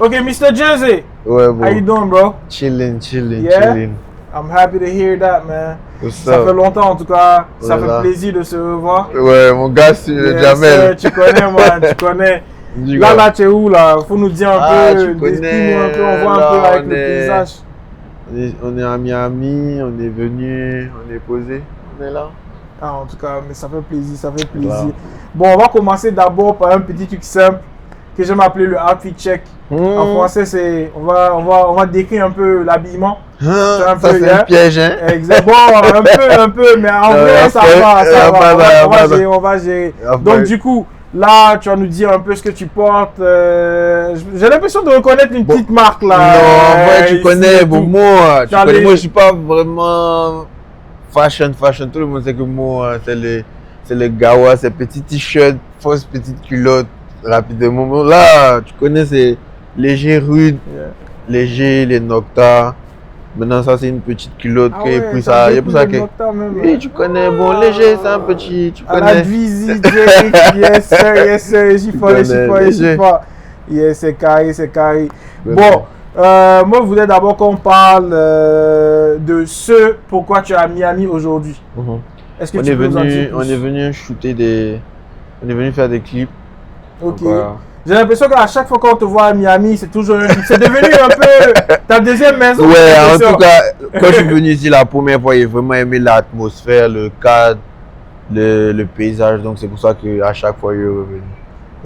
Okay, Mr. Jersey. Ouais, bro. How you doing, bro? Chilling. Yeah? I'm happy to hear that, man. Ça fait longtemps, en tout cas. Ça fait plaisir de se revoir. Ouais, mon gars, c'est Jamel. Tu connais, man, tu connais. Là, tu es où, là? Faut nous dire un peu, connais, un peu, on voit un peu avec le paysage. On est à Miami, on est venu, on est posé, on est là. Ah, en tout cas, mais ça fait plaisir, ça fait plaisir. Wow. Bon, on va commencer d'abord par un petit truc simple que j'aime appeler le outfit check. En français, c'est on va décrire un peu l'habillement. Ça c'est un piège, hein? Exact. Bon, un peu, mais en vrai, ça va. On va gérer. Donc, du coup, là, tu vas nous dire un peu ce que tu portes. J'ai l'impression de reconnaître une petite marque là. Non, en vrai, tu connais, bon, moi, je suis pas vraiment fashion. Tout le monde sait que moi, c'est le gawa, c'est petit t-shirt, fausse petite culotte, rapidement. Bon, là, tu connais, c'est léger, rude, léger, les Nocta. Maintenant, ça, c'est une petite culotte qui est plus ça. Il y a plus ça que. Oui, tu connais, bon, léger, c'est un petit. Tu connais. À la visite, yes, sir, j'y faut. Yes, c'est carré. Bon, moi, je voulais d'abord qu'on parle de ce pourquoi tu es à Miami aujourd'hui. Est-ce que tu peux nous en dire plus? On est venu shooter on est venu faire des clips. Ok. J'ai l'impression qu'à chaque fois qu'on te voit à Miami, c'est devenu un peu ta deuxième maison. Ouais, en tout cas, quand je suis venu ici la première fois, j'ai vraiment aimé l'atmosphère, le cadre, le paysage. Donc c'est pour ça qu'à chaque fois, je suis revenu.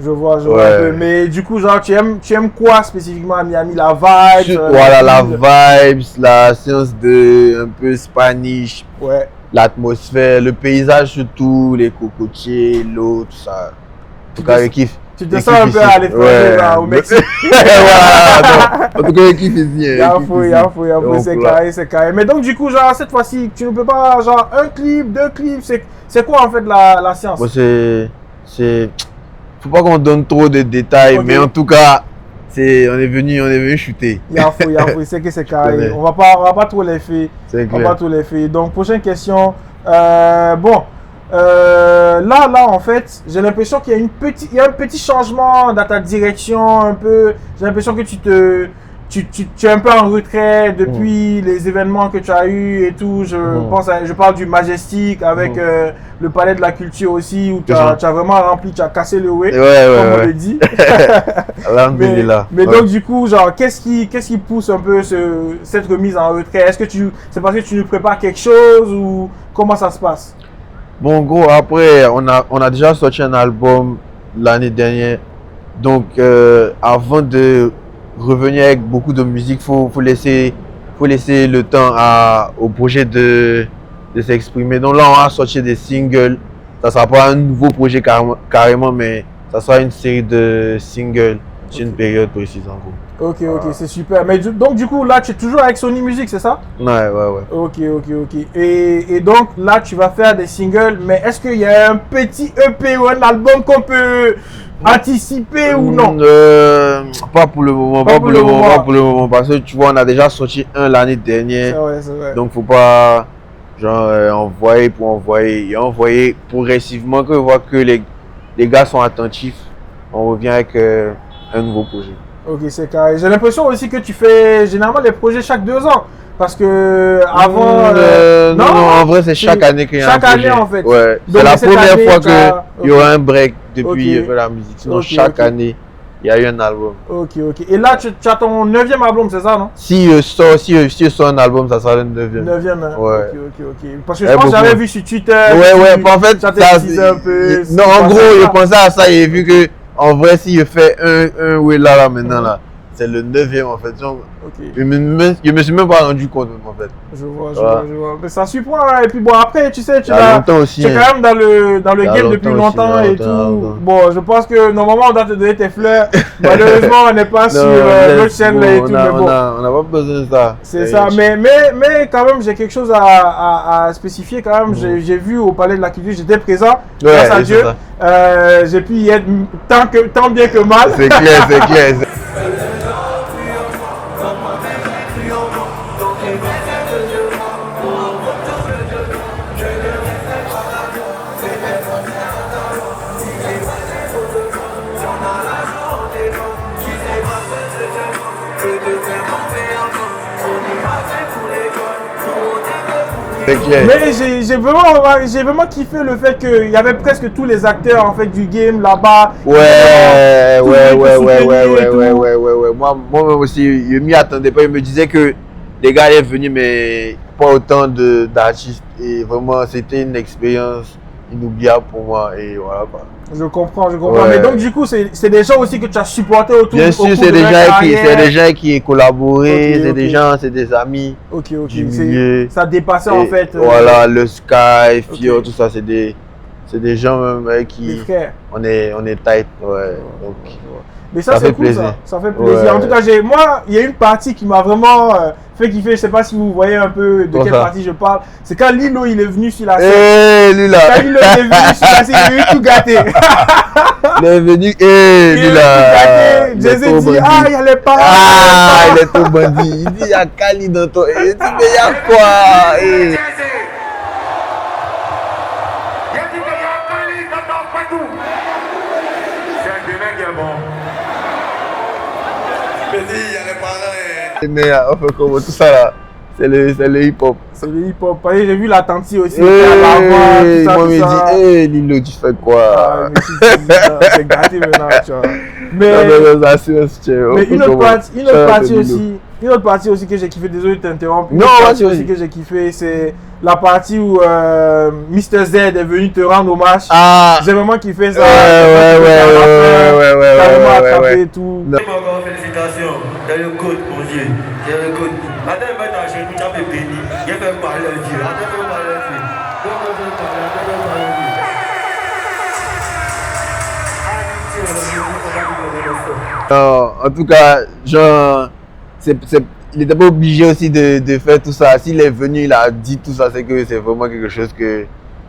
Je vois un peu. Mais du coup, genre, tu aimes quoi spécifiquement à Miami? La vibe? Voilà, la vibe, la séance de un peu Spanish. Ouais. L'atmosphère, le paysage surtout, les cocotiers, l'eau, tout ça. En tout cas, je kiffe. Tu te sens un peu à l'étranger au Mexique. Voilà, en tout cas, je kiffe ici. Il faut, c'est carré. Mais donc, du coup, genre, cette fois-ci, tu ne peux pas, genre, un clip, deux clips, c'est quoi en fait la science? Bon, faut pas qu'on donne trop de détails, mais en tout cas, on est venu shooter. Il faut, c'est que c'est carré. On va pas trop les faire. Donc, prochaine question. Là, en fait, j'ai l'impression qu'il y a un petit changement dans ta direction, un peu. J'ai l'impression que tu es un peu en retrait depuis les événements que tu as eu et tout. Je parle du Majestic avec le Palais de la Culture aussi, où tu as vraiment rempli, tu as cassé le way, comme on le dit. mais donc, du coup, genre, qu'est-ce qui pousse un peu cette remise en retrait? Est-ce que c'est parce que tu nous prépares quelque chose ou comment ça se passe? Bon, gros, après, on a déjà sorti un album l'année dernière. Donc, avant de revenir avec beaucoup de musique, faut laisser le temps au projet de s'exprimer. Donc là, on a sorti des singles. Ça sera pas un nouveau projet carrément, mais ça sera une série de singles sur une période précise, en gros. Ok, c'est super. Mais donc, du coup, là, tu es toujours avec Sony Music, c'est ça? Ouais. Ok. Et donc, là, tu vas faire des singles, mais est-ce qu'il y a un petit EP ou un album qu'on peut anticiper ou non? Pas pour le moment. Parce que tu vois, on a déjà sorti un l'année dernière. C'est vrai. Donc, faut pas, genre, envoyer pour envoyer. Et envoyer progressivement, que je vois que les gars sont attentifs. On revient avec un nouveau projet. Ok, c'est carré. J'ai l'impression aussi que tu fais généralement des projets chaque 2 ans. Parce que avant. Non, en vrai, c'est chaque année qu'il y a un projet. Chaque année, en fait. Ouais. C'est la première fois qu'il y aura un break depuis la musique. Sinon, chaque année, il y a eu un album. Ok. Et là, tu as ton 9e album, c'est ça, non? Si je sors un album, ça sera le 9e. 9e, hein? Ouais. Ok. Parce que je pense que j'avais vu sur Twitter. Ouais. En fait, ça un peu. Non, en gros, je pensais à ça et j'ai vu que. En vrai, si je fais un là maintenant, là, c'est le 9e en fait. Genre, je me suis même pas rendu compte en fait. Je vois. Mais ça surprend, hein. Et puis bon, après, tu sais, tu es quand même dans le game depuis longtemps et tout. Bon, je pense que normalement, on doit te donner tes fleurs. Malheureusement, on n'est pas sur l'autre chaîne là et tout. On n'a pas besoin de ça. C'est ça. Mais quand même, j'ai quelque chose à spécifier quand même. J'ai vu au Palais de la Culture, j'étais présent. Grâce à Dieu. J'ai pu y être tant bien que mal. C'est clair. C'est clair. Mais j'ai vraiment kiffé le fait qu'il y avait presque tous les acteurs en fait du game là-bas. Ouais. Moi aussi, je m'y attendais pas. Il me disait que les gars allaient venir, mais pas autant d'artistes. Et vraiment, c'était une expérience inoubliable pour moi. Et voilà quoi. Je comprends. Ouais. Mais donc du coup, c'est des gens aussi que tu as supporté autour. Bien sûr, c'est des gens qui ont collaboré, c'est des gens, c'est des amis. Ok. Du milieu. Ça dépassait en fait. Voilà, le Sky, Fio, tout ça, c'est des gens même avec qui on est tight. Ouais. Donc, mais ça c'est cool plaisir. Ça fait plaisir. Ouais. En tout cas, moi, il y a une partie qui m'a vraiment fait kiffer. Je sais pas si vous voyez un peu de quelle partie je parle. C'est quand Lilo il est venu sur la scène. Lui là. Quand Lilo il est venu sur la scène, il est tout gâté. Il est venu, lui là. Jay-Z dit, il y a les parents. Il est tout bandit. Il dit, il y a Kali dans toi. Il dit, mais il y a quoi? Mais on fait comme tout ça là, c'est le hip-hop. C'est le hip-hop. J'ai vu la tante aussi. Moi me dit, Lilo, tu fais quoi? C'est gâté maintenant, tu vois. Mais une autre partie aussi que j'ai kiffé, désolé de t'interrompre. Une autre partie aussi que j'ai kiffé, c'est la partie où Mr. Z est venu te rendre hommage. J'ai vraiment kiffé ça. Carrément attrapé et tout. Félicitations, t'as le code, mon Dieu. T'as le code. Attends, il va t'acheter, tu as fait béni. Il fait parler à Dieu. Attends, il va parler à Dieu. Non, en tout cas, genre, il n'était pas obligé aussi de faire tout ça. S'il est venu, il a dit tout ça, c'est que c'est vraiment quelque chose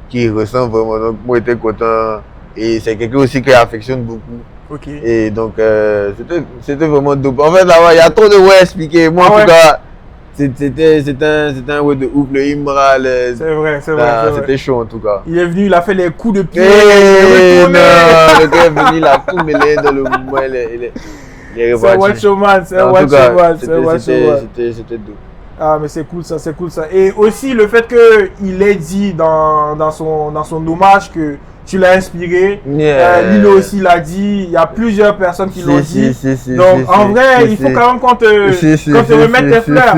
qu'il ressent vraiment. Donc, moi, j'étais content. Et c'est quelqu'un aussi qui affectionne beaucoup. Okay. Et donc, c'était vraiment dope. En fait, là-bas, il y a trop de ouais à expliquer. Moi, en tout cas, c'était un ouais de ouf. Le Imra, c'est vrai. C'était chaud, en tout cas. Il est venu, il a fait les coups de pied. Le gars est venu, il a tout mêlé dans le mouvement. Il est reparti. C'est un watch showman. C'était dope. Ah, mais c'est cool ça. Et aussi le fait qu'il ait dit dans son hommage que tu l'as inspiré. Lilo aussi l'a dit. Il y a plusieurs personnes qui l'ont dit. Donc en vrai, il faut quand même qu'on te remette tes fleurs.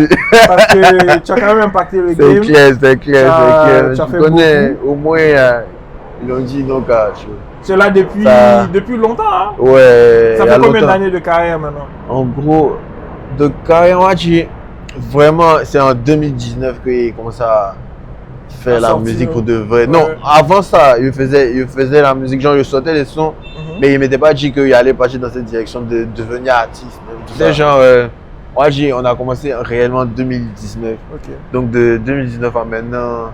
Parce que tu as quand même impacté le game. C'est clair. Tu as fait connais, beaucoup. au moins, ils l'ont dit donc. C'est là depuis longtemps. Hein? Ouais. Ça fait combien d'années de carrière maintenant? En gros, de carrière, moi, vraiment, c'est en 2019 qu'il commence à faire la musique pour de vrai. Ouais. Non, avant ça, il faisait la musique, genre il sortait les sons, mais il ne m'était pas dit qu'il allait partir dans cette direction de devenir artiste. Tu sais, genre, moi, on a commencé réellement en 2019. Okay. Donc de 2019 à maintenant,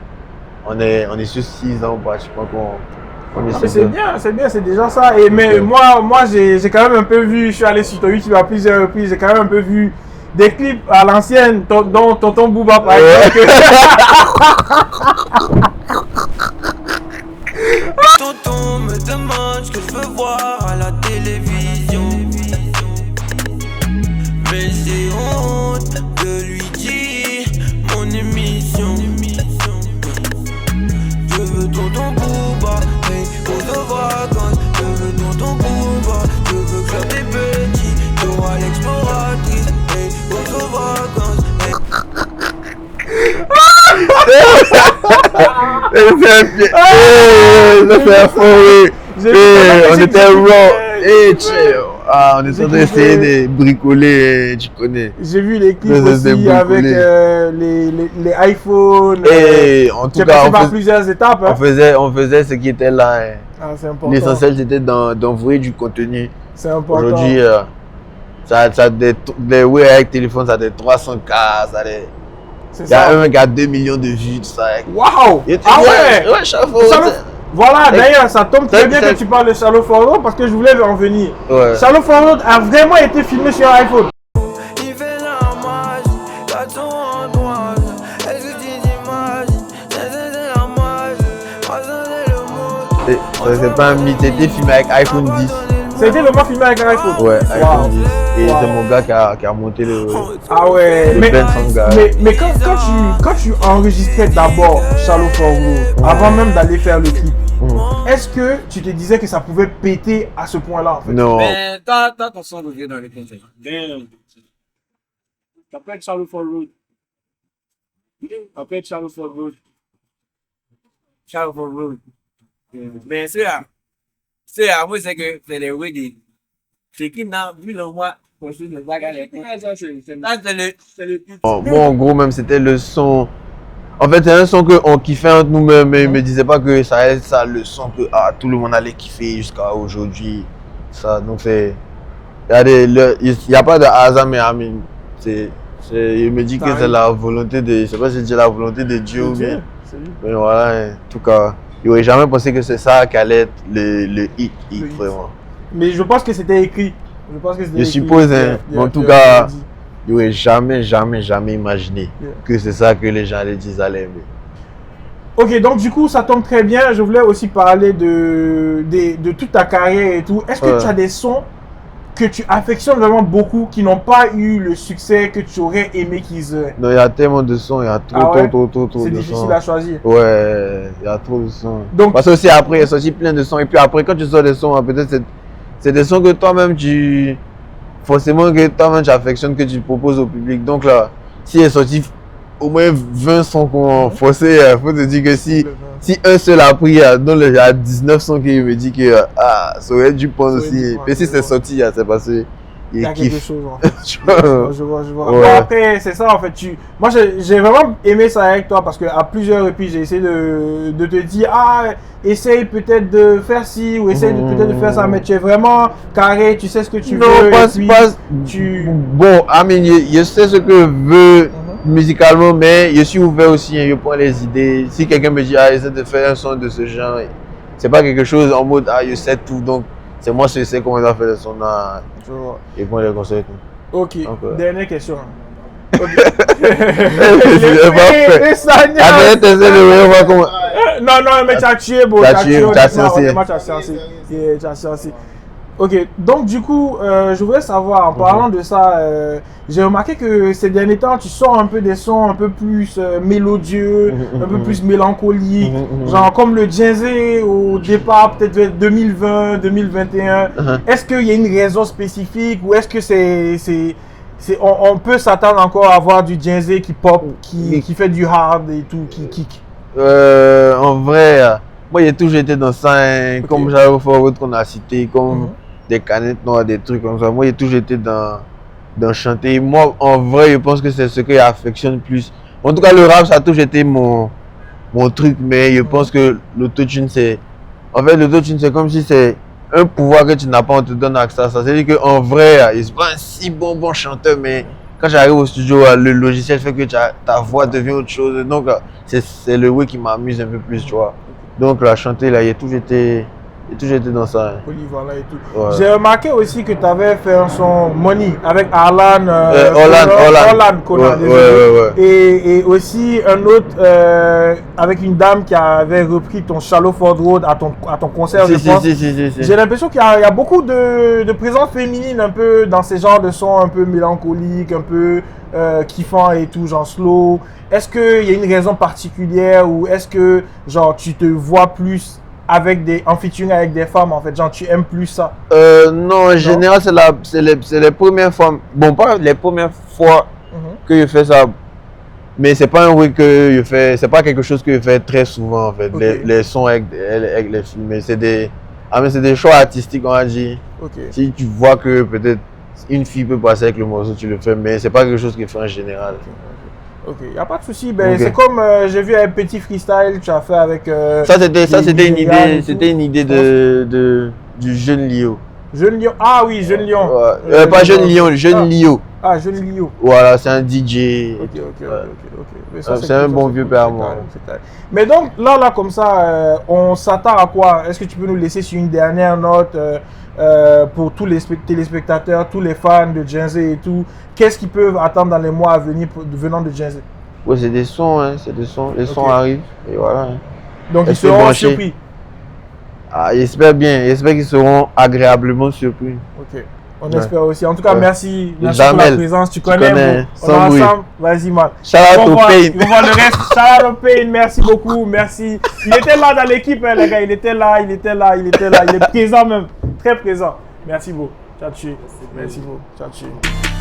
on est sur 6 ans pratiquement c'est bien, c'est déjà ça. Et mais moi j'ai quand même un peu vu, je suis allé sur ton YouTube à plusieurs reprises, j'ai quand même un peu vu des clips à l'ancienne, dont Tonton Booba par exemple. Tonton me demande ce que je veux voir à la télévision. Mais j'ai honte de lui dire mon émission. Je veux Tonton Booba, hey, aux vacances. Je veux Tonton Booba, je veux que des petits. Dora l'exploratrice, hey, aux vacances. On était raw. On est en train d'essayer de bricoler, tu connais. J'ai vu les clips aussi avec les iPhones. En tout cas, par plusieurs étapes. On faisait ce qui était là. C'est important. L'essentiel c'était d'envoyer du contenu. C'est important. Aujourd'hui, les ouais avec téléphone, ça a des 300K, il y a un qui a 2 millions de vues, tout ça. Waouh! Ah ouais! Ouais, chaque fois. Voilà, d'ailleurs, ça tombe très bien que tu parles de Charlotte Ford parce que je voulais en venir. Ouais. Charlotte Ford a vraiment été filmé sur iPhone. Il fait la magie, la tour en noir. Est-ce que tu t'imagines? C'est la magie, moi c'est le monde. C'est pas un mythe, c'était filmé avec iPhone 10. C'était vraiment filmé avec un iPhone. Ouais, avec Wow. un 10. Et Wow. c'est mon gars qui a monté le. Ah ouais, Le Ben Sanga. mais quand tu enregistrais d'abord Shallow for Road, avant même d'aller faire le clip, est-ce que tu te disais que ça pouvait péter à ce point-là en fait? Non. Mais t'as ton son revient dans les conseils. Ça peut être Shallow for Road. Ça peut être Shallow for Road. Shallow for Road. Mais c'est là, moi c'est que c'est les weddings. C'est qui n'a vu le mois pour suivre le bagarre. C'est le plus. Moi, en gros, même, c'était le son. En fait, c'est un son qu'on kiffait entre nous-mêmes, mais il me disait pas que ça allait être ça, le son que tout le monde allait kiffer jusqu'à aujourd'hui. Ça, donc c'est. Il y a pas de hasard, mais Amine. Il me dit que c'est la volonté de. Je sais pas si c'est la volonté de Dieu ou bien. Mais voilà, en tout cas, il n'aurait jamais pensé que c'est ça qui allait être le hit, vraiment. Mais je pense que c'était écrit. Je suppose, hein, mais en tout cas, il n'aurait jamais imaginé que c'est ça que les gens allaient dire, allaient aimer. Ok, donc du coup, ça tombe très bien. Je voulais aussi parler de toute ta carrière et tout. Est-ce que tu as des sons que tu affectionnes vraiment beaucoup, qui n'ont pas eu le succès que tu aurais aimé qu'ils aient? Non, il y a tellement de sons, il y a trop de sons. C'est difficile à choisir. Ouais, il y a trop de sons. Donc, parce que aussi après, il y a sorti plein de sons. Et puis après, quand tu sors des sons, peut-être c'est des sons que toi-même forcément que toi-même tu affectionnes, que tu proposes au public. Donc là, s'il est sorti au moins 20 sons qu'on forcé, il faut te dire que si un seul a pris, donc il y a 19 sons qui me dit que ça aurait dû prendre aussi. Et si c'est sorti, c'est passé. Il y a quelque chose en fait. Je vois. Ouais. Bon, après, c'est ça en fait. Moi, j'ai vraiment aimé ça avec toi parce qu'à plusieurs reprises, j'ai essayé de te dire, essaye peut-être de faire ci ou essaye peut-être de faire ça, mais tu es vraiment carré, tu sais ce que tu veux. Bon, Amine, je sais ce que je veux musicalement, mais je suis ouvert aussi, je prends les idées. Si quelqu'un me dit, essaie de faire un son de ce genre, c'est pas quelque chose en mode, je sais tout, donc c'est moi je sais comment on doit faire le son là. Et prends les conseils et tout. Ok, donc, dernière question. Ok. Non, mais tu as tué, bro. Tu as tué. Ok, donc du coup, je voudrais savoir, en parlant de ça, j'ai remarqué que ces derniers temps, tu sors un peu des sons un peu plus mélodieux, un peu plus mélancoliques, genre comme le Djenzé au départ, peut-être vers 2020, 2021. Est-ce qu'il y a une raison spécifique ou est-ce que on peut s'attendre encore à voir du Djenzé qui pop, qui fait du hard et tout, qui kick? En vrai, moi j'ai toujours été dans ça, hein, comme j'avais autre qu'on a cité, comme des canettes noires, des trucs comme ça. Moi j'ai toujours été dans chanter. Moi en vrai, je pense que c'est ce que j'affectionne plus. En tout cas, le rap, ça a toujours été mon truc, mais je pense que l'autotune, c'est comme si c'est un pouvoir que tu n'as pas, on te donne accès à ça. C'est-à-dire qu'en vrai, il n'est pas un si bon chanteur, mais quand j'arrive au studio, le logiciel fait que ta voix devient autre chose. Donc, c'est le way qui m'amuse un peu plus, tu vois. Donc, la chanter, là, j'ai toujours été dans ça. Hein. Polyvalent et tout. Ouais. J'ai remarqué aussi que tu avais fait un son Money avec Arlan. Orlan. Ouais. Et aussi un autre avec une dame qui avait repris ton Shallow for Road à ton concert, je pense. Si. J'ai l'impression qu'il y a beaucoup de présence féminine un peu dans ces genres de sons un peu mélancoliques, un peu kiffant et tout, genre slow. Est-ce qu'il y a une raison particulière ou est-ce que genre tu te vois plus en featuring avec des femmes en fait, genre tu aimes plus ça? Non, en général c'est les premières fois, bon pas les premières fois que je fais ça, mais c'est pas un way que je fais, c'est pas quelque chose que je fais très souvent en fait, les sons avec les filles, mais c'est des choix artistiques on va dire. Si tu vois que peut-être une fille peut passer avec le morceau, tu le fais, mais c'est pas quelque chose que je fais en général. Ok, il n'y a pas de souci. C'est comme j'ai vu un petit freestyle tu as fait avec. Ça c'était une idée du jeune Lio. Jeune Lion. Ah oui, Jeune Lion. Pas Jeune Lion, Jeune Lio. Ah, Jeune Lio. Voilà, c'est un DJ. Ok. C'est un bon vieux père à moi. Mais donc là comme ça, on s'attend à quoi? Est-ce que tu peux nous laisser sur une dernière note pour tous les téléspectateurs, tous les fans de Djenzé et tout? Qu'est-ce qu'ils peuvent attendre dans les mois à venir venant de Djenzé? Ouais, c'est des sons, hein, Les sons arrivent et voilà. Hein. Donc ils seront surpris. Ah, j'espère bien. J'espère qu'ils seront agréablement surpris. Ok. On Ouais. espère aussi. En tout cas, Ouais. merci. Merci pour Jamel, la présence. Tu tu connais. connais, On sans est bruit. ensemble. Vas-y, man. Shout out On au va Pain. voir le reste. Shout out au Pain. Merci beaucoup. Merci. Il était là dans l'équipe, hein, les gars. Il était là. Il est présent même. Très présent. Merci beaucoup. Ciao, ciao. Merci beaucoup. Ciao, ciao.